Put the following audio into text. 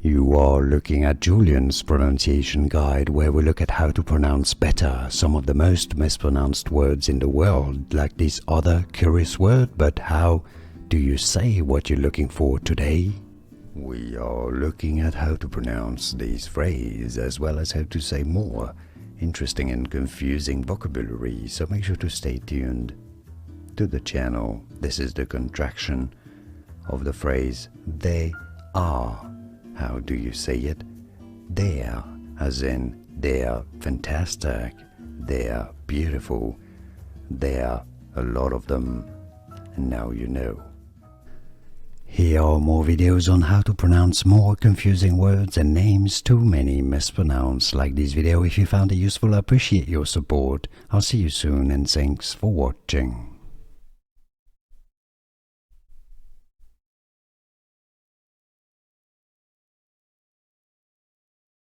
You are looking at Julian's pronunciation guide, where we look at how to pronounce better some of the most mispronounced words in the world, like this other curious word. But how do you say what you're looking for today? We are looking at how to pronounce this phrase, as well as how to say more interesting and confusing vocabulary, so make sure to stay tuned to the channel. This is the contraction of the phrase they are. How do you say it? They're, as in they're fantastic, they're beautiful, they're a lot of them, and now you know. Here are more videos on how to pronounce more confusing words and names too many mispronounced. Like this video if you found it useful. I appreciate your support. I'll see you soon, and thanks for watching.